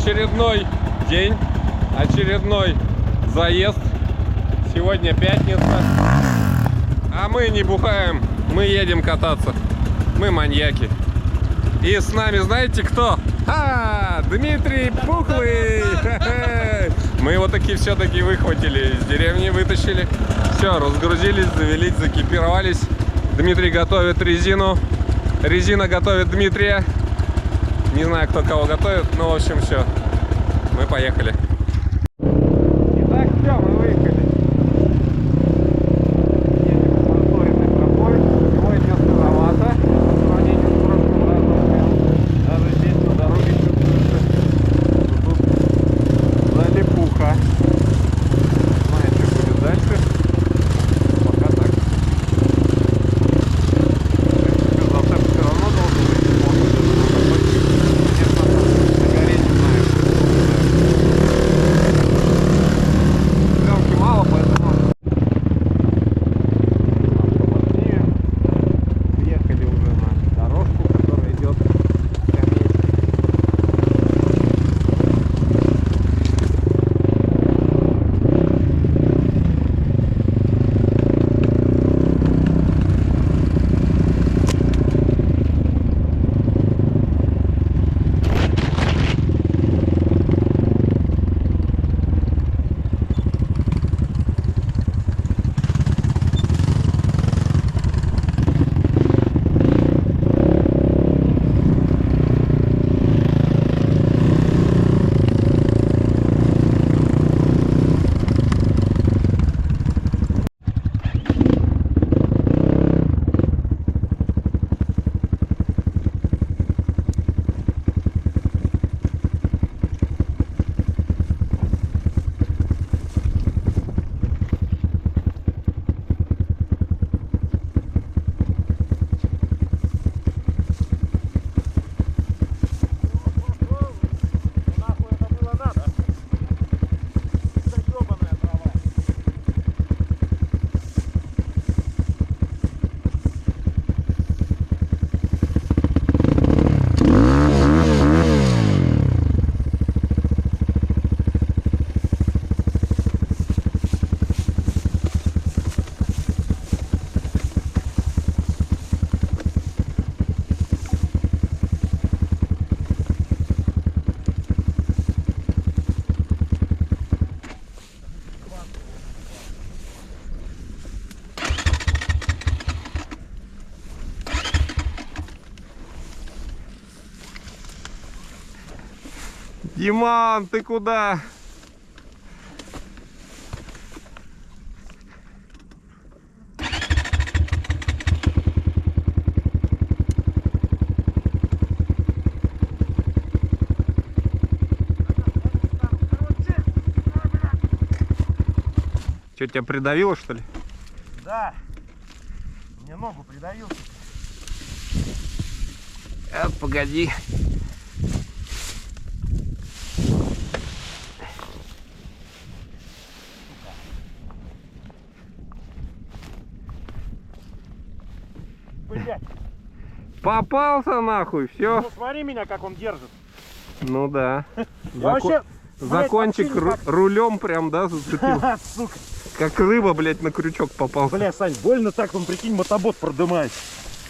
Очередной день, очередной заезд. Сегодня пятница. А мы не бухаем, мы едем кататься. Мы маньяки. И с нами знаете кто? Дмитрий Пухлый! Мы его таки все-таки выхватили из деревни, вытащили. Все, разгрузились, завелись, закипировались. Дмитрий готовит резину. Резина готовит Дмитрия. Не знаю, кто кого готовит, но в общем все. Мы поехали. Итак, все, мы выехали. Едем по проторенной тропой. Сегодня сыровато. По сравнению с прошлым разом. Даже здесь на дороге чувствуется. Тут залипуха. Не знаю, что будет дальше. Пока так. Зацеп все равно должен быть. Диман, ты куда? Что, тебя придавило, что ли? Да. Мне ногу придавил. Погоди. Блять. Попался нахуй, все. Ну смотри меня, как он держит. Ну да. Я вообще, Закончик рулем прям, да, зацепил. Сука. Как рыба, блядь, на крючок попался. Бля, Сань, больно так, он, прикинь, мотобот продымает.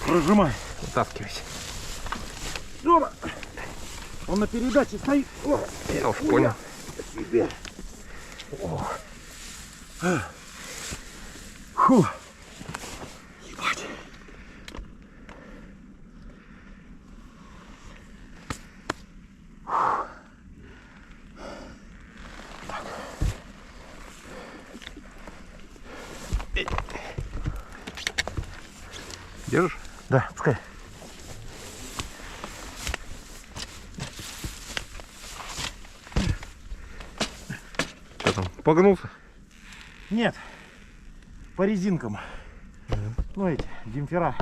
Прожимай. Вытаскивайся. Дома. Он на передаче стоит. О, я уж понял. Тебе. Фу. Ебать. Держишь? Да, пускай. Что там, погнулся? Нет. По резинкам. Ну эти, демпфера.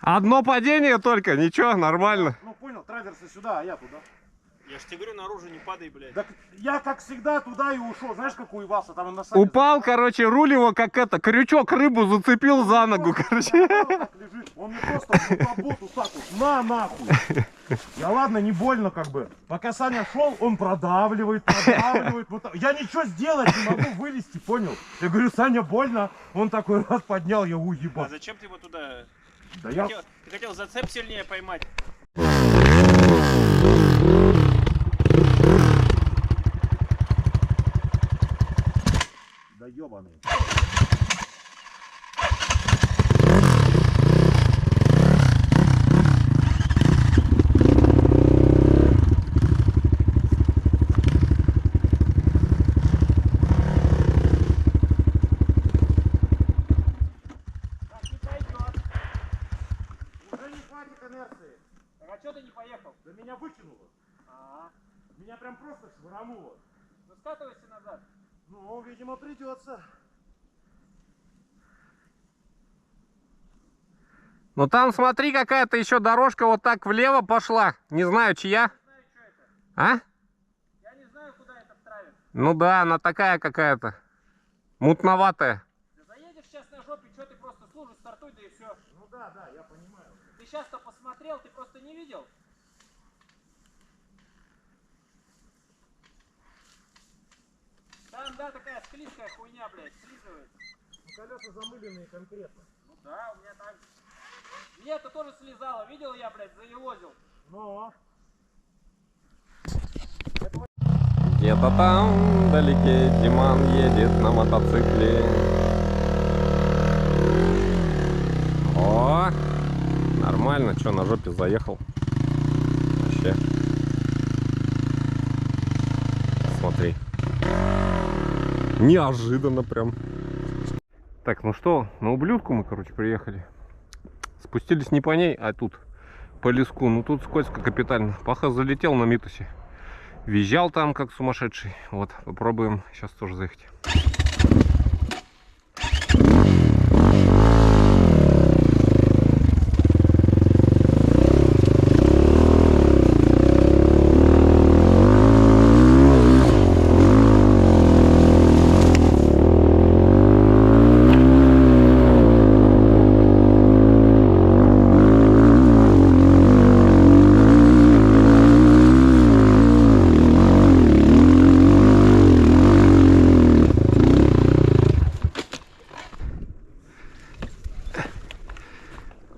Одно падение только, ничего, нормально. Ну понял, траверсы сюда, а я туда. Я ж тебе говорю, наружу не падай, блядь. Так я как всегда туда и ушел. Знаешь, как уебался там на сами. Упал, короче, руль его как это, крючок рыбу зацепил за ногу, короче. Так лежит. Он мне просто в мотобот вот так вот, на нахуй. Я ладно, не больно как бы. Пока Саня шел, он продавливает. Вот так. Я ничего сделать не могу, вылезти, понял? Я говорю, Саня, больно. Он такой раз поднял, я А уебал. зачем ты его туда... Да я... Ты хотел зацеп сильнее поймать. Да ебаный. Уже не хватит инерции. Так а чё ты не поехал? Да меня выкинуло. Меня прям просто швырнуло. Ну скатывайся назад. Ну, видимо, придется. Ну там смотри, какая-то еще дорожка вот так влево пошла. Не знаю, чья. Не знаю, что это. А? Я не знаю, куда это втравит. Ну да, она такая какая-то. Мутноватая. Да заедешь сейчас на жопе, что ты просто с лужи стартуй, да и все. Ну да, я понимаю. Ты сейчас-то посмотрел, ты просто не видел. Там, да, такая склизкая хуйня, блядь, слизывается. Ну, колеса замыленные конкретно. Ну да, у меня так же. Мне это тоже слезало, видел я, блядь, заелозил. Но. Где-то там вдалеке Диман едет на мотоцикле. О, нормально, что, на жопе заехал. Вообще. Смотри. Неожиданно прям. Так, ну что, на ублюдку мы, короче, приехали. Спустились не по ней, а тут по леску. Ну тут скользко капитально. Паха залетел на Митусе. Визжал там как сумасшедший. Вот, попробуем сейчас тоже заехать.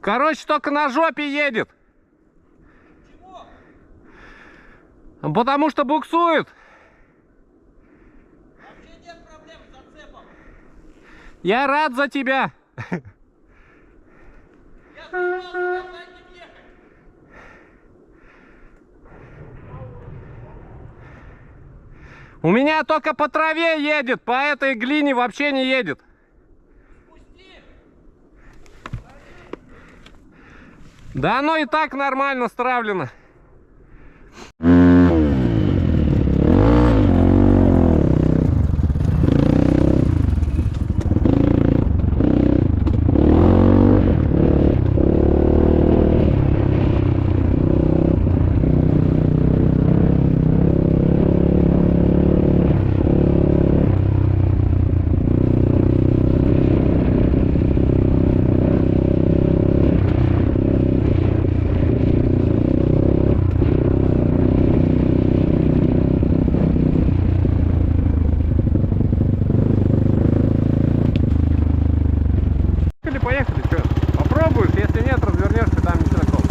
Короче, только на жопе едет. Почему? Потому что буксует. Вообще нет проблем с зацепом. Я рад за тебя. Я заебался на заднем ехать. У меня только по траве едет, по этой глине вообще не едет. Пусти. Да оно и так нормально стравлено. Поехали, что? Попробуешь, если нет, развернешься, там ничего такого.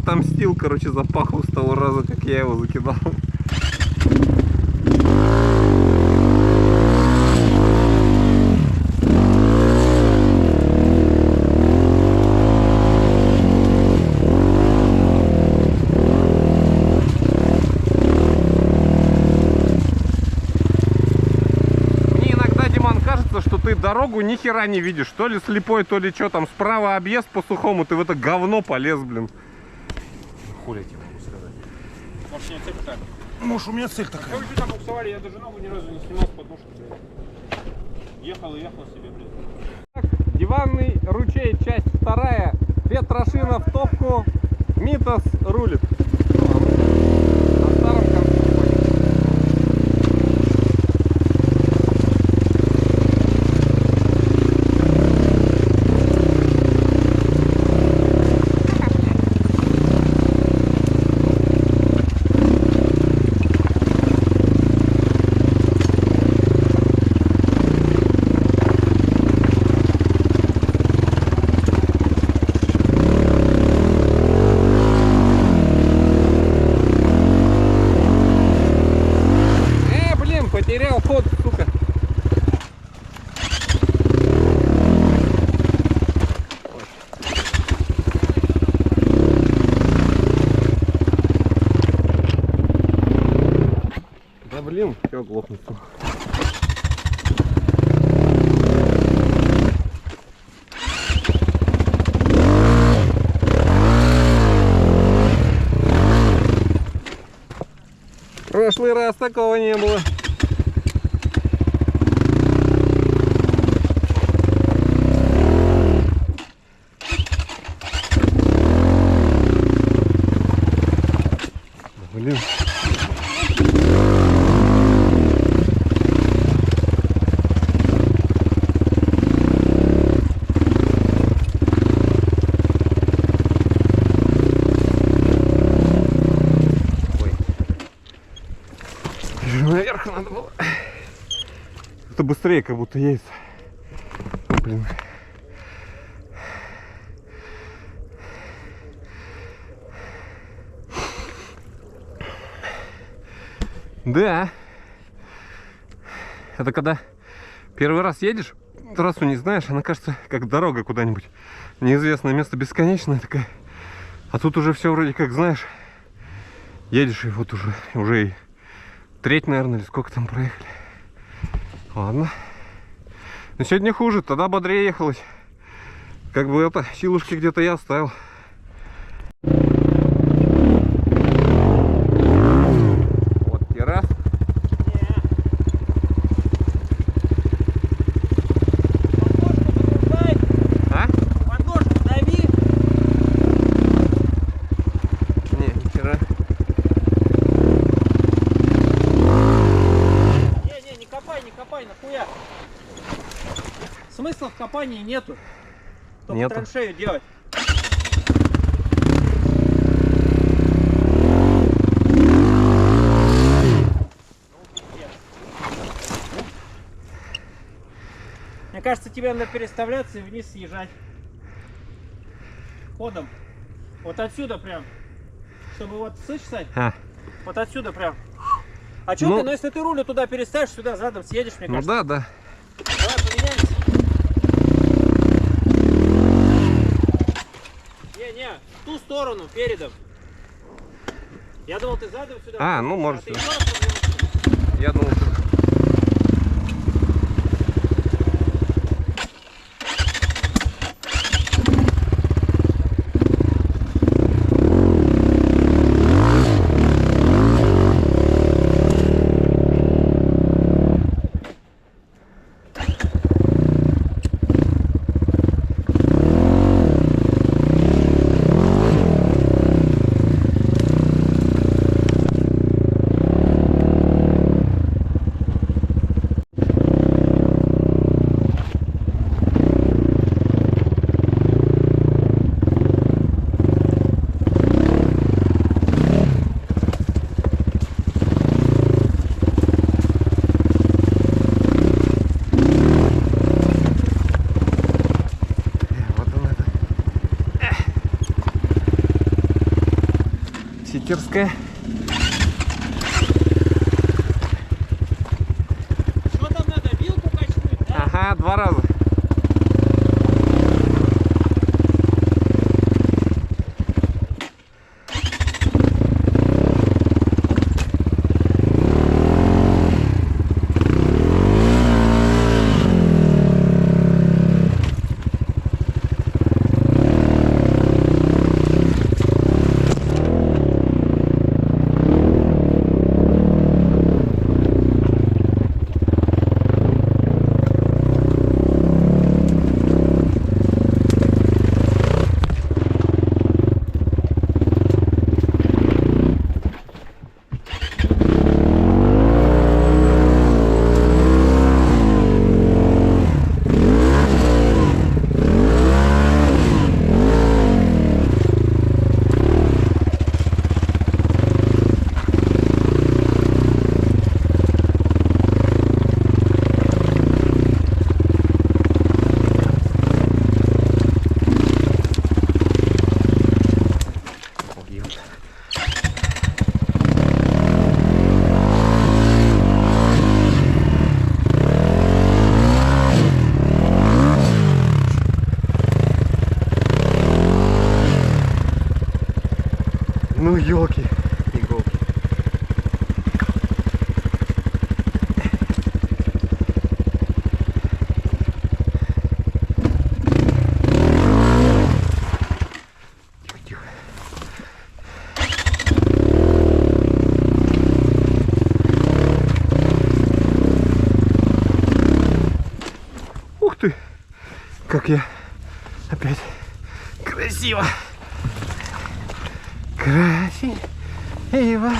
отомстил, короче, за паху с того раза, как я его закидал. Что ты дорогу ни хера не видишь, то ли слепой, то ли что там, справа объезд по сухому, ты в это говно полез, блин. Хули тебе могу сказать? Может, у меня цель такая. Может, у меня цель такая. Как вы там буксовали, я даже ногу ни разу не снимал с подножки, блядь. Ехал и ехал себе, блядь. Диванный ручей, часть 2. Петрошина в топку, Митас рулит. На старом конце. Потерял ход, сука. Да блин, все глохнет. В прошлый раз такого не было. Блин. Ой. Наверх надо было. Это быстрее как будто едет. Блин. Да. Это когда первый раз едешь, трассу не знаешь, она кажется как дорога куда-нибудь. Неизвестное место, бесконечное такая. А тут уже все вроде как знаешь. Едешь и вот уже и треть, наверное, или сколько там проехали. Ладно. Но сегодня хуже, тогда бодрее ехалось. Как бы это, силушки где-то я оставил. Раз. А? Подножку дави. Не, нихера. Не копай, нахуя. Смысла в копании нету. Только Нету. траншею делать. Мне кажется, тебе надо переставляться и вниз съезжать. Ходом. Вот отсюда прям. Чтобы вот, слышишь, Сань? А, Вот отсюда прям. А что Ну- ты, ну если ты руль туда переставишь, сюда задом съедешь, мне ну кажется. да. Давай поменяемся. Не, в ту сторону, передом. Я думал, ты задом сюда. А, ну, может, ты сюда. еще раз повернешь. Я думал, что... Питерская. Что там надо, вилку качнуть, да? Ага, 2 раза. Ну елки, иголки. Тихо, тихо. Ух ты, как я опять красиво. Красиво.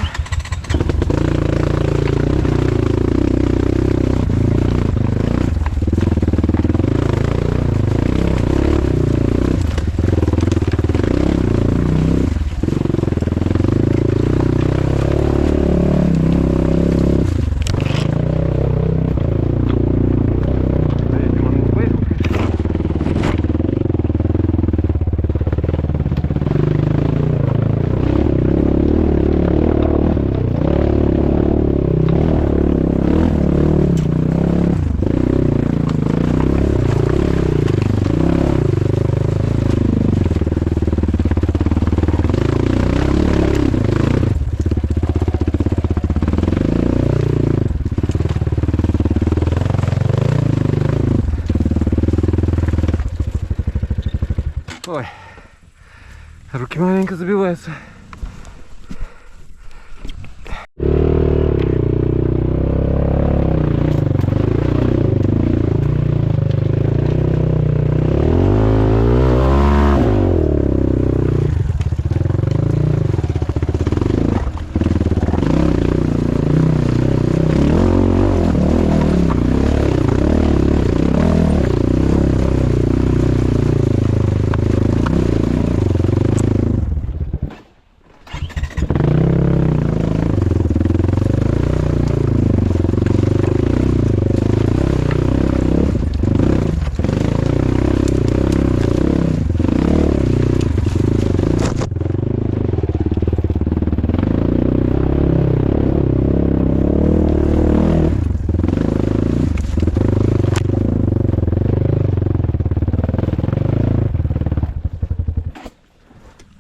Ой, руки маленько забиваются.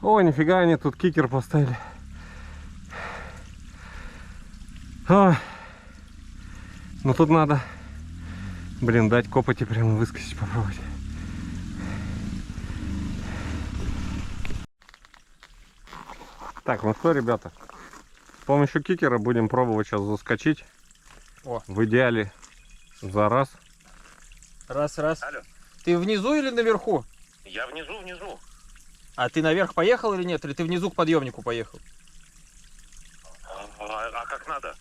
О, нифига, они тут кикер поставили. Ой. Ну тут надо, блин, дать копоти прямо выскочить, попробовать. Так, ну что, ребята, с помощью кикера будем пробовать сейчас заскочить. О. В идеале за раз. Раз. Алло. Ты внизу или наверху? Я внизу. А ты наверх поехал или нет? Или ты внизу к подъемнику поехал? А как надо?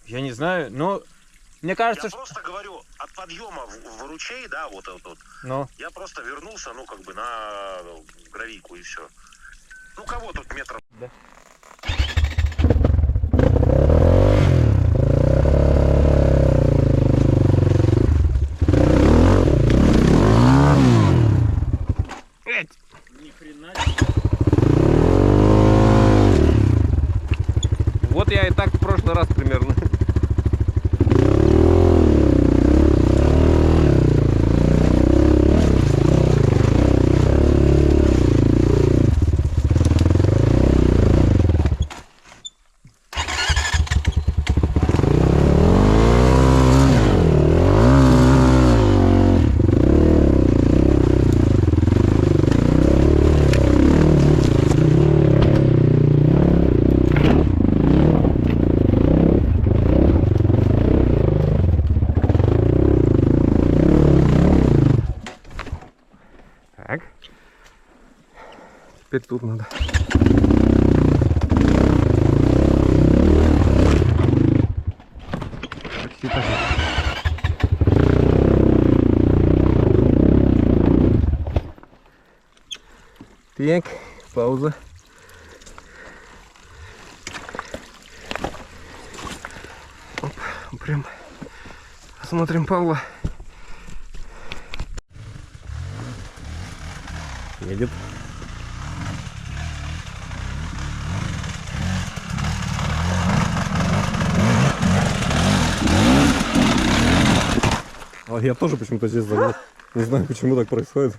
Я не знаю, но мне кажется, Я что... просто говорю, от подъема в ручей, да, вот этот вот. Ну, Я просто вернулся, ну, как бы на гравийку и все. Ну, кого тут метров? да. Ни хрена. Вот я и так в прошлый раз примерно. Так. Теперь тут надо. Почти так. Так, пауза. Оп, прям посмотрим Павла. Едет. А я тоже почему-то здесь забыл. Не знаю, почему так происходит.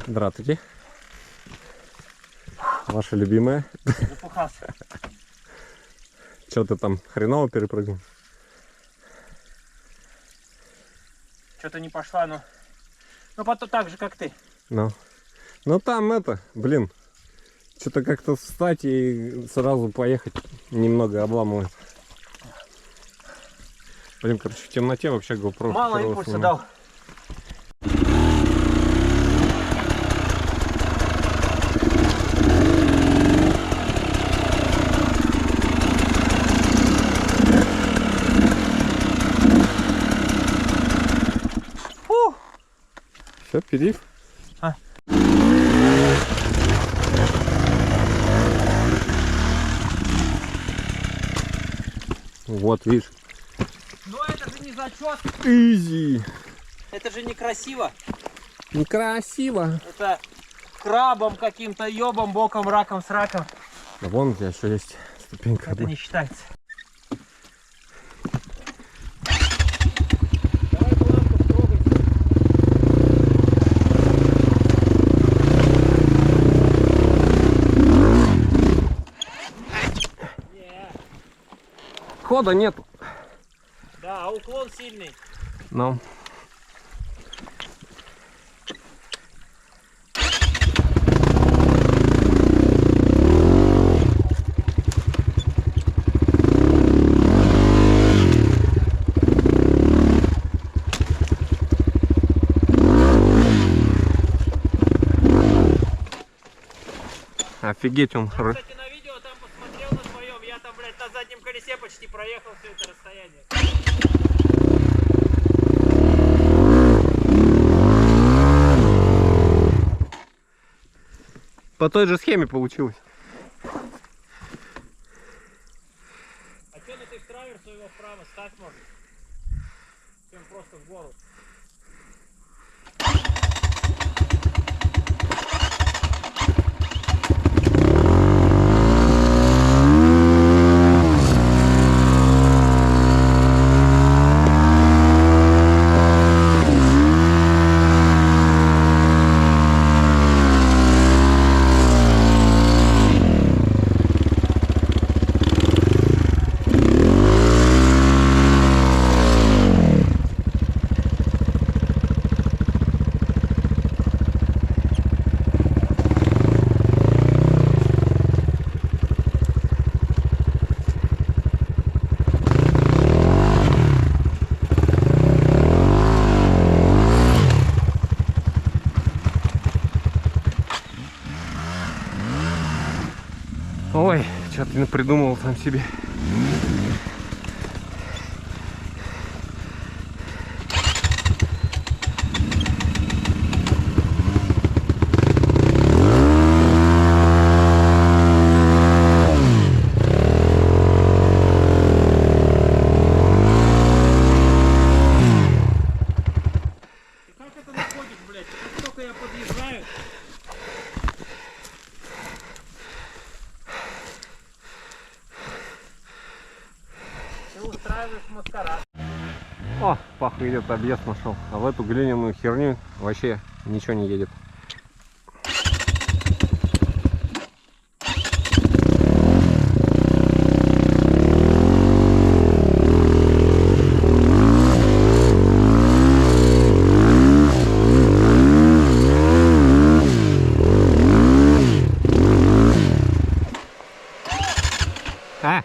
Здравствуйте. Ваша любимая. Запыхался. Что ты там хреново перепрыгнул? Что-то не пошла, но... Ну, потом так же, как ты. Ну там это, блин. Что-то как-то встать и сразу поехать немного обламывает. Блин, короче, в темноте вообще GoPro. Мало импульса дал. Все, перив. А. Вот, видишь. Но это же не зачет. Изи. Это же некрасиво. Некрасиво. Это крабом каким-то, ебом, боком, раком, с раком. Да вон у тебя еще есть ступенька. Это одна. не считается. Хода нету. Да, а уклон сильный. Ну. Офигеть, он хорош. Кстати, на видео там посмотрел на своем, я там, блядь, на заднем колесе почти проехал все это расстояние. По той же схеме получилось. А что на ты в траверсу его вправо ставь можно? Чем просто в гору. Ой, что ты придумал там себе. устраиваешь маскарад. О, Паха идет, объезд нашел. А в эту глиняную херню вообще ничего не едет. А!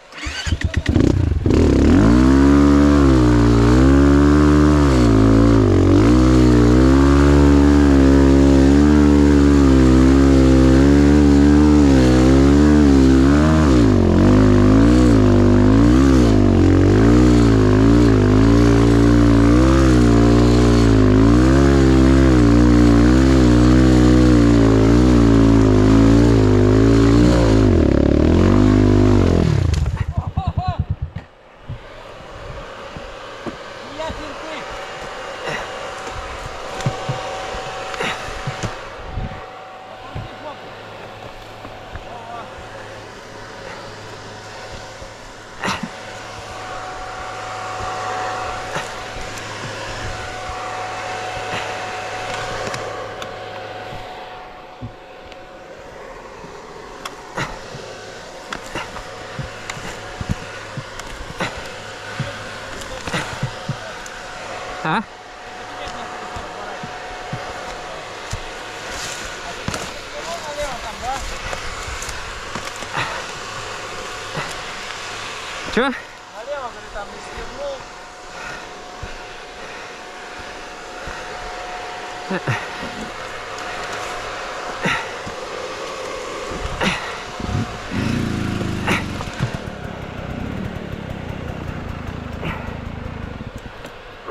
А? Чё? Налево, говорит, там не свернул.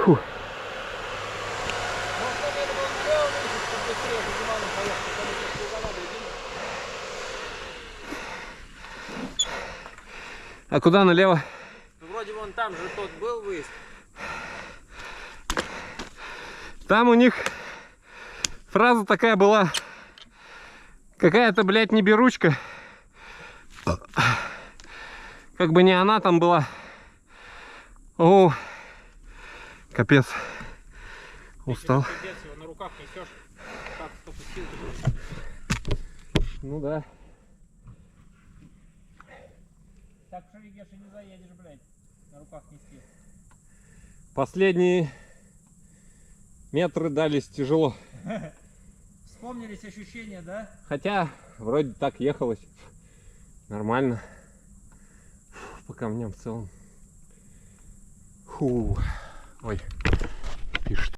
Фу. Может, надо было налево вылезть, чтобы быстрее по Диману поехать, потому что кругова дойдем. А куда налево? Ну, вроде вон там же тот был выезд. Там у них фраза такая была. Какая-то, блядь, не беручка. Как бы не она там была. О, капец. Устал. Пиздец, его на руках несешь. Как столько сил. Ну да. Так в Шерегеше не заедешь, блядь. На руках нести. Последние метры дались тяжело. Вспомнились ощущения, да? Хотя вроде так ехалось. Нормально. По камням в целом. Фу. Ой. Пишет.